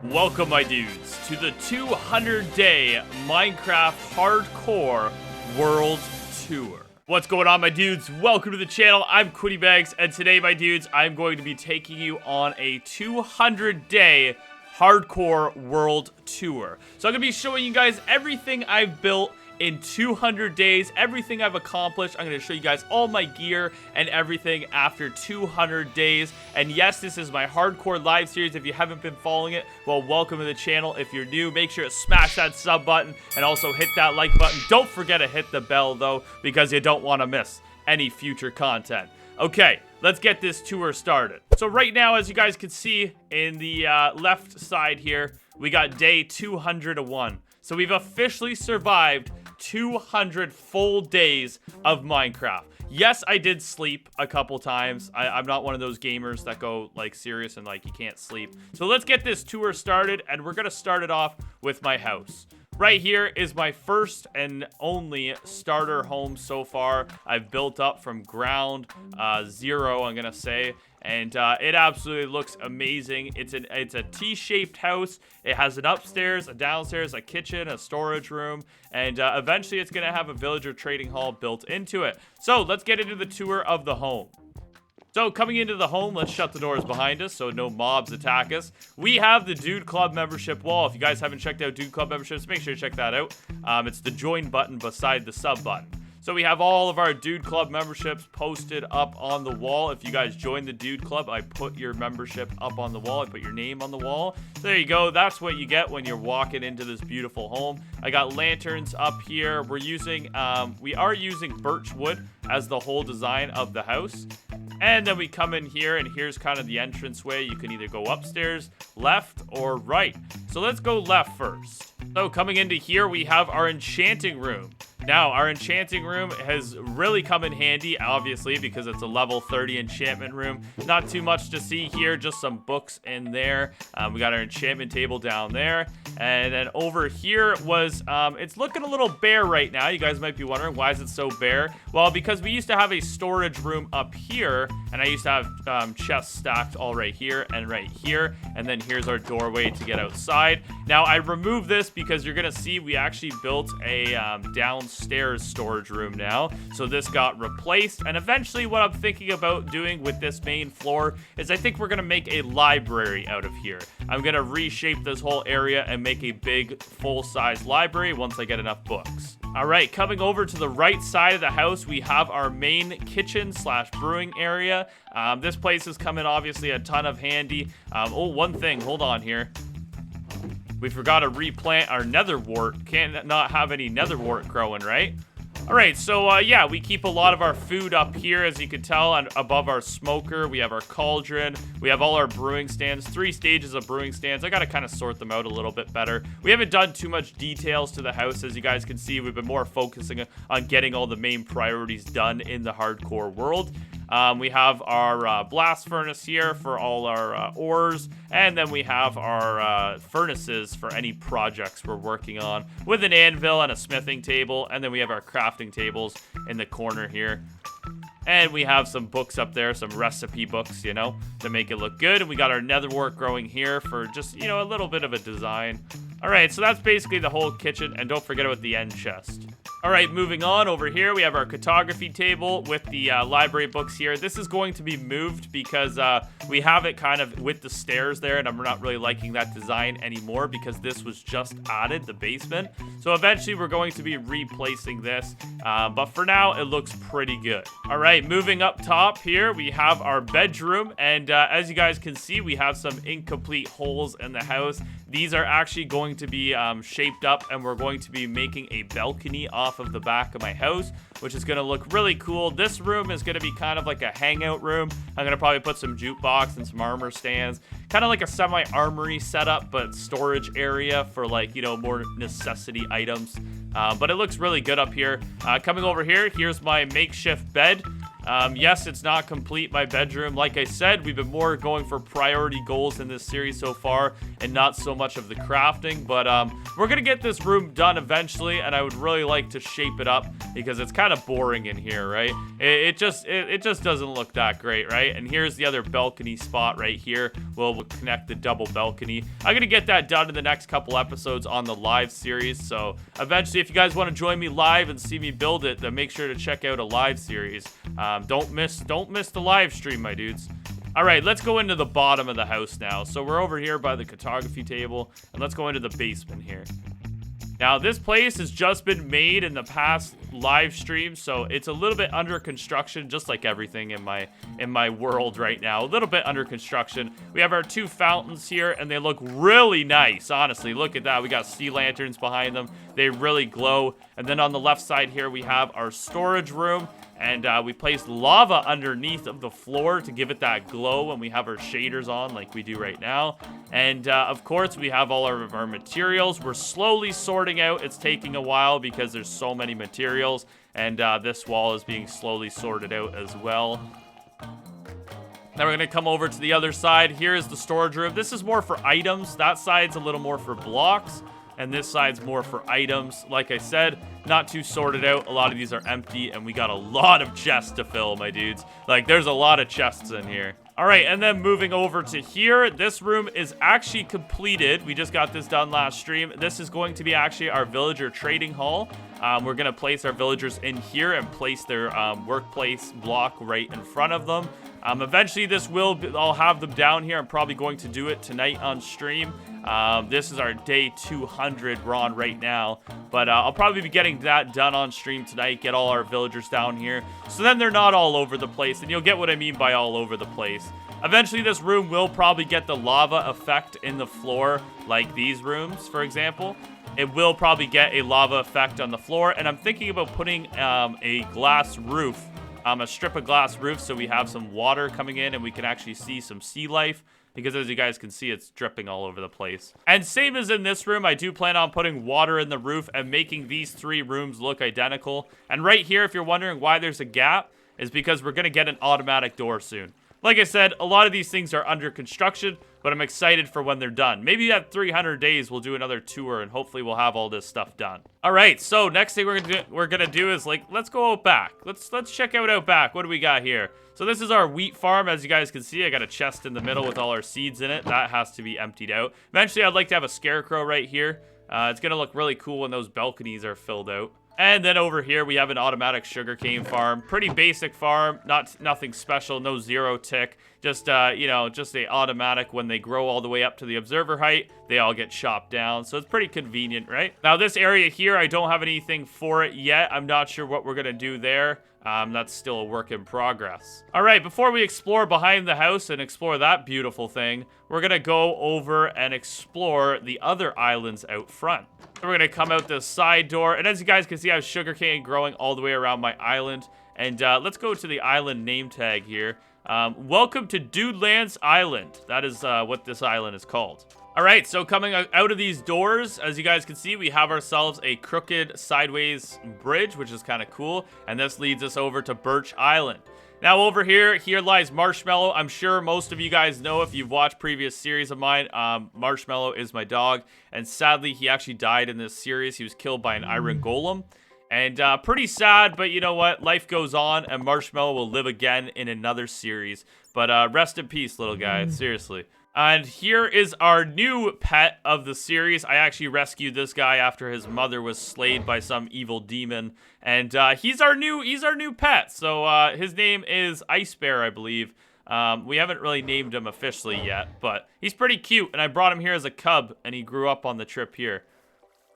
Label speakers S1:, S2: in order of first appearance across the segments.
S1: Welcome, my dudes, to the 200-day Minecraft Hardcore World Tour. What's going on, my dudes? Welcome to the channel. I'm quinnybagz, and today, my dudes, I'm going to be taking you on a 200-day Hardcore World Tour. So I'm going to be showing you guys everything I've built in 200 days, everything I've accomplished. I'm going to show you guys all my gear and everything after 200 days. And yes, this is my hardcore live series. If you haven't been following it, well, welcome to the channel. If you're new, make sure to smash that sub button and also hit that like button. Don't forget to hit the bell, though, because you don't want to miss any future content. Okay, let's get this tour started. So right now, as you guys can see in the left side here, we got day 201. So we've officially survived 200 full days of Minecraft. Yes, I did sleep a couple times. I'm not one of those gamers that go like serious and like you can't sleep. So let's get this tour started, and we're gonna start it off with my house. Right here is my first and only starter home so far. I've built up from ground zero, I'm gonna say. And it absolutely looks amazing. It's a T-shaped house. It has an upstairs, a downstairs, a kitchen, a storage room, and eventually it's gonna have a villager trading hall built into it. So let's get into the tour of the home. So coming into the home, let's shut the doors behind us so no mobs attack us. We have the Dude Club membership wall. If you guys haven't checked out Dude Club memberships, make sure to check that out. It's the join button beside the sub button. So we have all of our Dude Club memberships posted up on the wall. If you guys join the Dude Club, I put your membership up on the wall. I put your name on the wall. So there you go. That's what you get when you're walking into this beautiful home. I got lanterns up here. We are using birch wood as the whole design of the house. And then we come in here, and here's kind of the entranceway. You can either go upstairs, left, or right. So let's go left first. So coming into here, we have our enchanting room. Now, our enchanting room has really come in handy, obviously, because it's a level 30 enchantment room. Not too much to see here, just some books in there. We got our enchantment table down there. And then over here was, it's looking a little bare right now. You guys might be wondering, why is it so bare? Well, because we used to have a storage room up here, and I used to have chests stacked all right here and right here. And then here's our doorway to get outside. Now, I removed this because you're going to see we actually built a downstairs storage room now. So this got replaced. And eventually what I'm thinking about doing with this main floor is I think we're going to make a library out of here. I'm going to reshape this whole area and make a big full-size library once I get enough books. All right, coming over to the right side of the house, we have our main kitchen slash brewing area. This place has come in obviously a ton of handy. Oh, one thing, hold on here. We forgot to replant our nether wart. Can't not have any nether wart growing, right? All right, so yeah, we keep a lot of our food up here, as you can tell, and above our smoker. We have our cauldron. We have all our brewing stands, 3 stages of brewing stands. I got to kind of sort them out a little bit better. We haven't done too much details to the house, as you guys can see. We've been more focusing on getting all the main priorities done in the hardcore world. We have our blast furnace here for all our ores, and then we have our furnaces for any projects we're working on, with an anvil and a smithing table, and then we have our crafting tables in the corner here. And we have some books up there, some recipe books, you know, to make it look good. And we got our nether wart growing here for just, you know, a little bit of a design. All right, so that's basically the whole kitchen, and don't forget about the end chest. All right, moving on over here, we have our cartography table with the library books here. This is going to be moved because we have it kind of with the stairs there, and I'm not really liking that design anymore because this was just added, the basement. So eventually we're going to be replacing this, but for now, it looks pretty good. All right, moving up top here, we have our bedroom, and as you guys can see, we have some incomplete holes in the house. These are actually going to be shaped up, and we're going to be making a balcony off of the back of my house, which is going to look really cool. This room is going to be kind of like a hangout room. I'm going to probably put some jukebox and some armor stands, kind of like a semi-armory setup, but storage area for, like, you know, more necessity items. But it looks really good up here. Coming over here, here's my makeshift bed. Yes, it's not complete, my bedroom. Like I said, we've been more going for priority goals in this series so far and not so much of the crafting. But we're going to get this room done eventually, and I would really like to shape it up because it's kind of boring in here, right? It just doesn't look that great, right? And here's the other balcony spot right here. We'll connect the double balcony. I'm going to get that done in the next couple episodes on the live series. So eventually, if you guys want to join me live and see me build it, then make sure to check out a live series. Don't miss the live stream, my dudes. All right, let's go into the bottom of the house now. So we're over here by the cartography table, and let's go into the basement here. Now, this place has just been made in the past live stream, so it's a little bit under construction, just like everything in my world right now. A little bit under construction. We have our 2 fountains here, and they look really nice, honestly. Look at that. We got sea lanterns behind them. They really glow. And then on the left side here, we have our storage room. And we placed lava underneath of the floor to give it that glow when we have our shaders on like we do right now. And of course, we have all of our materials. We're slowly sorting out. It's taking a while because there's so many materials. And this wall is being slowly sorted out as well. Now we're going to come over to the other side. Here is the storage room. This is more for items. That side's a little more for blocks. And this side's more for items. Like I said, not too sorted out. A lot of these are empty, and we got a lot of chests to fill, my dudes. Like, there's a lot of chests in here. All right, and then moving over to here, this room is actually completed. We just got this done last stream. This is going to be actually our villager trading hall. We're going to place our villagers in here and place their workplace block right in front of them. Eventually, I'll have them down here. I'm probably going to do it tonight on stream. This is our day 200 we're on right now. But I'll probably be getting that done on stream tonight. Get all our villagers down here. So then they're not all over the place. And you'll get what I mean by all over the place. Eventually, this room will probably get the lava effect in the floor. Like these rooms, for example. It will probably get a lava effect on the floor. And I'm thinking about putting a glass roof. A strip of glass roof so we have some water coming in and we can actually see some sea life. Because as you guys can see, it's dripping all over the place. And same as in this room, I do plan on putting water in the roof and making these 3 rooms look identical. And right here, if you're wondering why there's a gap, is because we're going to get an automatic door soon. Like I said, a lot of these things are under construction, but I'm excited for when they're done. Maybe at 300 days, we'll do another tour, and hopefully we'll have all this stuff done. All right, so next thing we're gonna do is, like, let's go out back. Let's check out back. What do we got here? So this is our wheat farm. As you guys can see, I got a chest in the middle with all our seeds in it. That has to be emptied out. Eventually, I'd like to have a scarecrow right here. It's gonna look really cool when those balconies are filled out. And then over here, we have an automatic sugarcane farm. Pretty basic farm, nothing special, no 0 tick. Just, you know, just a automatic. When they grow all the way up to the observer height, they all get chopped down. So it's pretty convenient, right? Now, this area here, I don't have anything for it yet. I'm not sure what we're going to do there. That's still a work in progress. All right, before we explore behind the house and explore that beautiful thing, we're going to go over and explore the other islands out front. We're going to come out this side door. And as you guys can see, I have sugarcane growing all the way around my island. And let's go to the island name tag here. Welcome to DOODS Island. That is what this island is called. All right, so coming out of these doors, as you guys can see, we have ourselves a crooked sideways bridge, which is kind of cool. And this leads us over to Birch Island. Now over here lies Marshmallow. I'm sure most of you guys know if you've watched previous series of mine. Marshmallow is my dog. And sadly, he actually died in this series. He was killed by an iron golem. And pretty sad, but you know what? Life goes on, and Marshmallow will live again in another series. But rest in peace, little guy. Seriously. And here is our new pet of the series. I actually rescued this guy after his mother was slayed by some evil demon. And he's our new pet. So his name is Ice Bear, I believe. We haven't really named him officially yet, but he's pretty cute. And I brought him here as a cub, and he grew up on the trip here.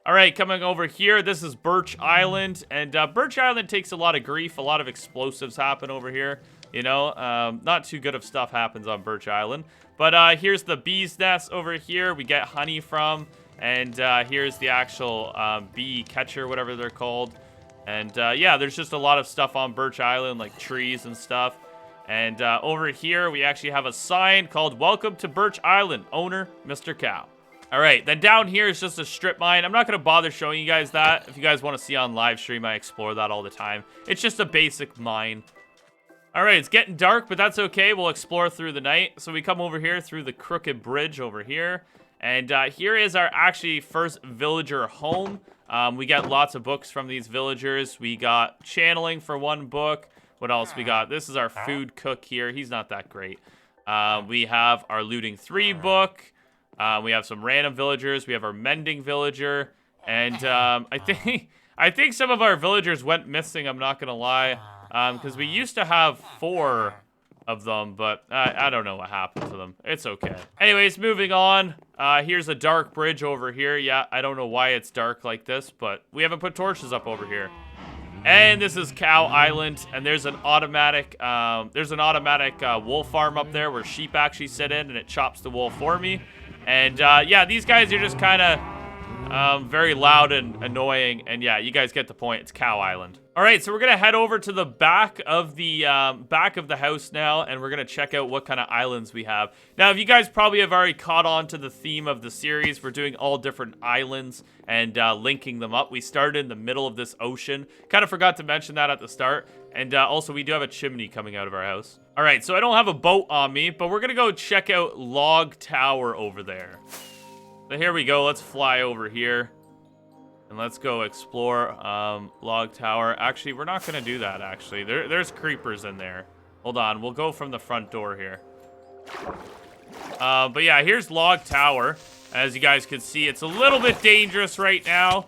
S1: All right, coming over here, this is Birch Island. And Birch Island takes a lot of grief. A lot of explosives happen over here. You know, not too good of stuff happens on Birch Island. But here's the bee's nest over here we get honey from. And here's the actual bee catcher, whatever they're called. And yeah, there's just a lot of stuff on Birch Island, like trees and stuff. And over here, we actually have a sign called Welcome to Birch Island, owner, Mr. Cow. All right, then down here is just a strip mine. I'm not going to bother showing you guys that. If you guys want to see on live stream, I explore that all the time. It's just a basic mine. All right, it's getting dark, but that's okay. We'll explore through the night. So we come over here through the crooked bridge over here. And here is our actually first villager home. We get lots of books from these villagers. We got channeling for one book. What else we got? This is our food cook here. He's not that great. We have our looting 3 book. We have some random villagers. We have our mending villager. And I think some of our villagers went missing, I'm not going to lie. Because we used to have 4 of them, but I don't know what happened to them. It's okay. Anyways, moving on. Here's a dark bridge over here. Yeah, I don't know why it's dark like this, but we haven't put torches up over here. And this is Cow Island, and there's an automatic wool farm up there where sheep actually sit in, and it chops the wool for me. And yeah, these guys are just kind of very loud and annoying, and yeah, you guys get the point. It's Cow Island. All right, so we're gonna head over to the back of the house now, and we're gonna check out what kind of islands we have. Now, if you guys probably have already caught on to the theme of the series, we're doing all different islands and linking them up. We started in the middle of this ocean. Kind of forgot to mention that at the start. And also, we do have a chimney coming out of our house. All right, so I don't have a boat on me, but we're gonna go check out Log Tower over there. So here we go. Let's fly over here. And let's go explore Log Tower. Actually, we're not going to do that, actually. There's creepers in there. Hold on. We'll go from the front door here. But yeah, here's Log Tower. As you guys can see, it's a little bit dangerous right now.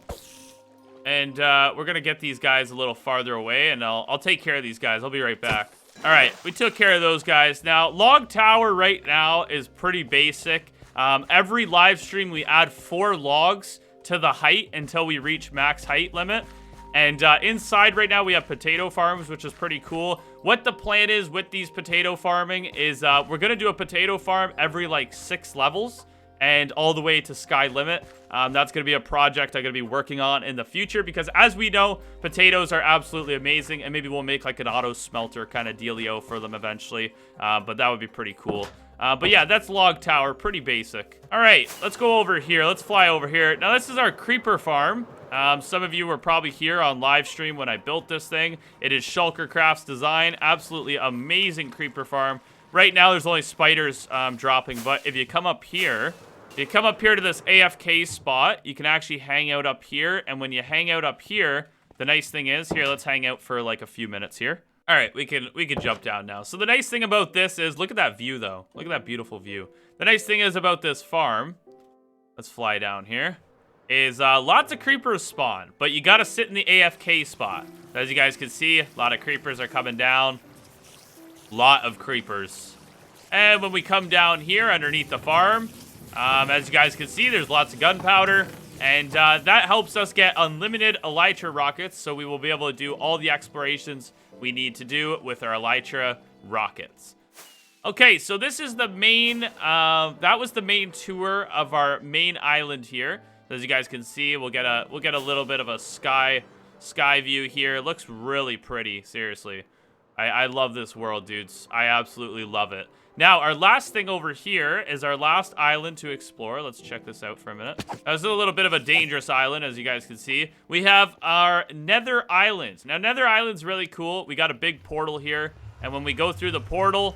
S1: And we're going to get these guys a little farther away. And I'll take care of these guys. I'll be right back. All right. We took care of those guys. Now, Log Tower right now is pretty basic. Every live stream, we add 4 logs to the height until we reach max height limit. And inside right now we have potato farms, which is pretty cool. What the plan is with these potato farming is we're gonna do a potato farm every like 6 levels and all the way to sky limit. That's gonna be a project I'm gonna be working on in the future, because as we know, potatoes are absolutely amazing, and maybe we'll make like an auto smelter kind of dealio for them eventually. But that would be pretty cool. But yeah, that's Log Tower, pretty basic. All right, let's go over here. Let's fly over here. Now, this is our creeper farm. Some of you were probably here on live stream when I built this thing. It is Shulker Craft's design. Absolutely amazing creeper farm. Right now, there's only spiders dropping, but if you come up here, to this AFK spot, you can actually hang out up here. And when you hang out up here, the nice thing is, here, let's hang out for like a few minutes here. All right, we can jump down now. So the nice thing about this is, look at that view though. Look at that beautiful view. The nice thing is about this farm, let's fly down here, is lots of creepers spawn, but you gotta sit in the AFK spot. As you guys can see, a lot of creepers are coming down. Lot of creepers. And when we come down here underneath the farm, as you guys can see, there's lots of gunpowder. And that helps us get unlimited elytra rockets, so we will be able to do all the explorations we need to do with our elytra rockets. Okay, so this is the main, that was the main tour of our main island here. As you guys can see, we'll get a little bit of a sky view here. It looks really pretty, seriously. I love this world, dudes. I absolutely love it. Now, our last thing over here is our last island to explore. Let's check this out for a minute. This is a little bit of a dangerous island, as you guys can see. We have our Nether Island. Now, Nether Island's really cool. We got a big portal here, and when we go through the portal,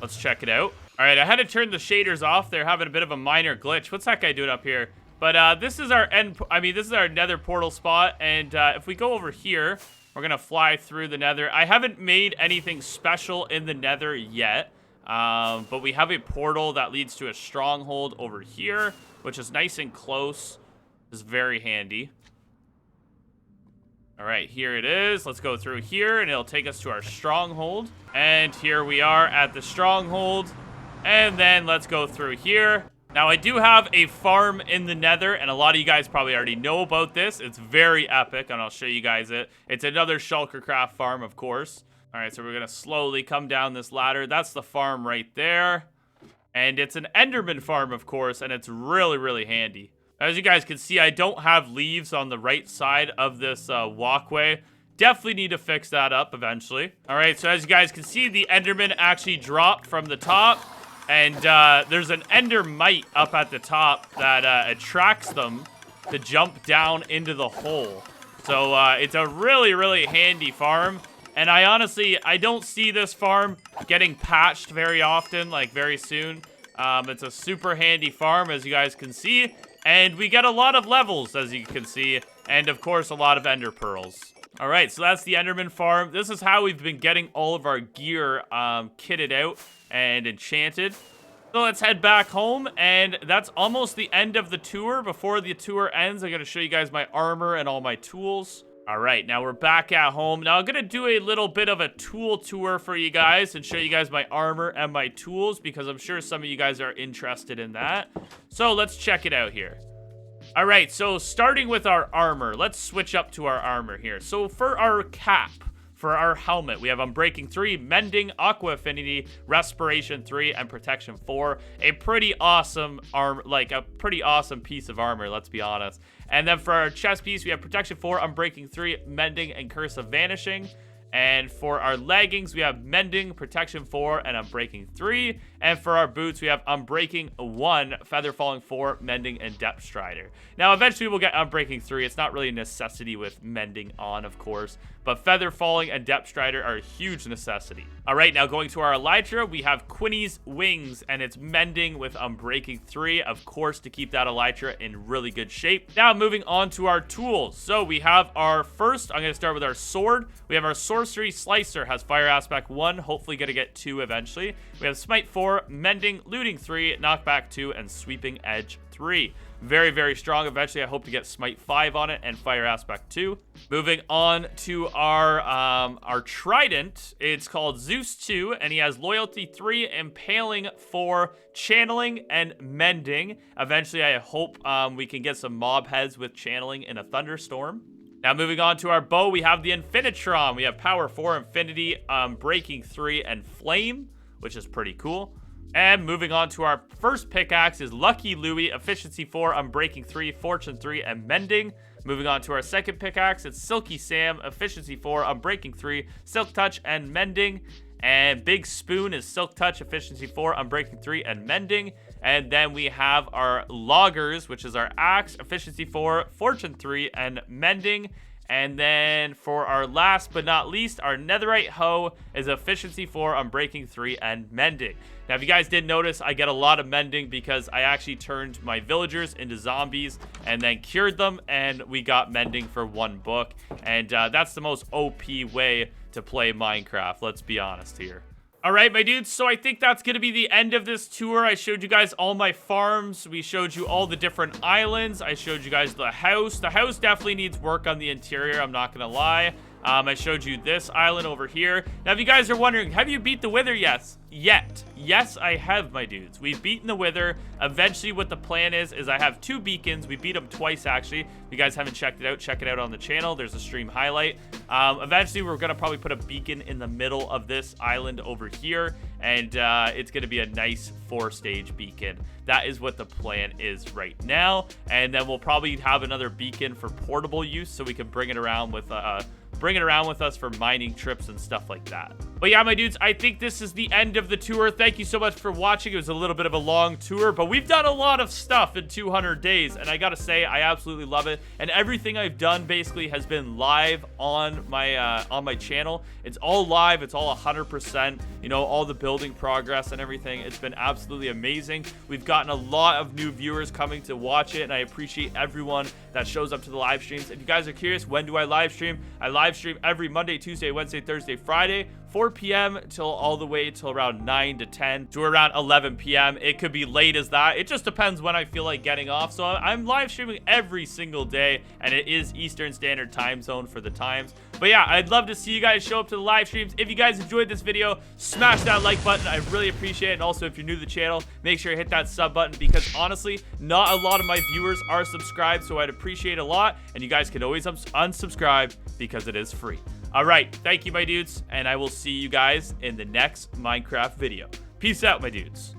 S1: let's check it out. All right, I had to turn the shaders off. They're having a bit of a minor glitch. What's that guy doing up here? But this is our this is our Nether portal spot, and if we go over here, we're gonna fly through the Nether. I haven't made anything special in the Nether yet. But we have a portal that leads to a stronghold over here, which is nice and close. It's very handy. All right, here it is. Let's go through here, and it'll take us to our stronghold. And here we are at the stronghold. And then let's go through here. Now, I do have a farm in the Nether, and a lot of you guys probably already know about this. It's very epic, and I'll show you guys it. It's another Shulker Craft farm, of course. All right, so we're going to slowly come down this ladder. That's the farm right there. And it's an enderman farm, of course, and it's really, really handy. As you guys can see, I don't have leaves on the right side of this walkway. Definitely need to fix that up eventually. All right, so as you guys can see, the enderman actually dropped from the top. And there's an endermite up at the top that attracts them to jump down into the hole. So it's a really, really handy farm. And I don't see this farm getting patched very often, like very soon. It's a super handy farm, as you guys can see. And we get a lot of levels, as you can see. And, of course, a lot of ender pearls. All right, so that's the enderman farm. This is how we've been getting all of our gear kitted out and enchanted. So let's head back home, and that's almost the end of the tour. Before the tour ends, I'm going to show you guys my armor and all my tools. All right, now we're back at home. Now I'm going to do a little bit of a tool tour for you guys and show you guys my armor and my tools because I'm sure some of you guys are interested in that. So let's check it out here. All right, so starting with our armor, let's switch up to our armor here. So for our cap, for our helmet, we have Unbreaking 3, Mending, Aqua Affinity, Respiration 3, and Protection 4. A pretty awesome armor, like a pretty awesome piece of armor, let's be honest. And then for our chest piece, we have Protection 4, Unbreaking 3, Mending, and Curse of Vanishing. And for our leggings, we have Mending, Protection 4, and Unbreaking 3. And for our boots, we have Unbreaking 1, Feather Falling 4, Mending, and Depth Strider. Now, eventually we'll get Unbreaking 3. It's not really a necessity with Mending on, of course. But Feather Falling and Depth Strider are a huge necessity. All right, now going to our Elytra, we have Quinny's Wings, and it's Mending with Unbreaking 3, of course, to keep that Elytra in really good shape. Now, moving on to our tools. So we have our first, I'm going to start with our sword. We have our Sorcery Slicer, has Fire Aspect 1, hopefully going to get 2 eventually. We have Smite 4, Mending, Looting 3, Knockback 2, and Sweeping Edge 3. Very, very strong. Eventually, I hope to get Smite 5 on it and Fire Aspect 2. Moving on to our Trident. It's called Zeus 2, and he has Loyalty 3, Impaling 4, Channeling, and Mending. Eventually, I hope we can get some mob heads with Channeling in a Thunderstorm. Now, moving on to our bow, we have the Infinitron. We have Power 4, Infinity, Breaking 3, and Flame, which is pretty cool. And moving on to our first pickaxe is Lucky Louie, Efficiency 4, Unbreaking 3, Fortune 3, and Mending. Moving on to our second pickaxe, it's Silky Sam, Efficiency 4, Unbreaking 3, Silk Touch, and Mending. And Big Spoon is Silk Touch, Efficiency 4, Unbreaking 3, and Mending. And then we have our Loggers, which is our axe, Efficiency 4, Fortune 3, and Mending. And then for our last but not least, our Netherite Hoe is Efficiency 4, Unbreaking 3, and Mending. Now, if you guys didn't notice, I get a lot of Mending because I actually turned my villagers into zombies and then cured them, and we got Mending for 1 book. And that's the most OP way to play Minecraft, let's be honest here. All right, my dudes, so I think that's going to be the end of this tour. I showed you guys all my farms. We showed you all the different islands. I showed you guys the house. The house definitely needs work on the interior, I'm not going to lie. I showed you this island over here. Now, if you guys are wondering, have you beat the Wither yet? Yes, I have, my dudes. We've beaten the Wither. Eventually, what the plan is I have 2 beacons. We beat them twice, actually. If you guys haven't checked it out, check it out on the channel. There's a stream highlight. Eventually, we're going to probably put a beacon in the middle of this island over here, and it's going to be a nice 4-stage beacon. That is what the plan is right now, and then we'll probably have another beacon for portable use so we can bring it around with us for mining trips and stuff like that. But yeah, my dudes, I think this is the end of the tour. Thank you so much for watching. It was a little bit of a long tour, but we've done a lot of stuff in 200 days, and I gotta say, I absolutely love it. And everything I've done basically has been live on my channel. It's all live. It's all 100%. You know, all the building progress and everything. It's been absolutely amazing. We've gotten a lot of new viewers coming to watch it, and I appreciate everyone that shows up to the live streams. If you guys are curious, when do I live stream? I live stream every Monday, Tuesday, Wednesday, Thursday, Friday, 4 p.m. till all the way till around 9 to 10 to around 11 p.m. It could be late as that. It just depends when I feel like getting off. So I'm live streaming every single day, and it is Eastern Standard Time Zone for the times. But yeah, I'd love to see you guys show up to the live streams. If you guys enjoyed this video, smash that like button. I really appreciate it. And also, if you're new to the channel, make sure you hit that sub button because honestly, not a lot of my viewers are subscribed, so I'd appreciate it a lot. And you guys can always unsubscribe because it is free. All right, thank you, my dudes, and I will see you guys in the next Minecraft video. Peace out, my dudes.